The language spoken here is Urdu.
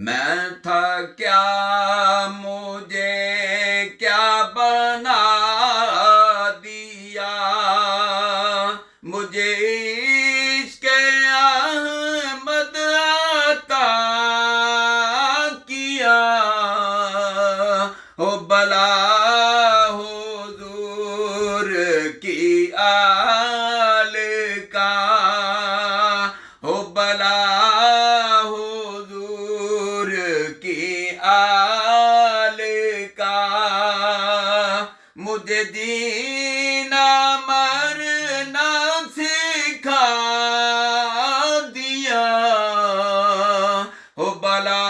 میں تھا کیا مجھے کیا بنا دیا، مجھے عشق احمد عطا کیا، ہو بلا حضور کی آل کا، ہو بلا کی آل کا، مجھے جینا مرنا سکھا دیا، ہو بلا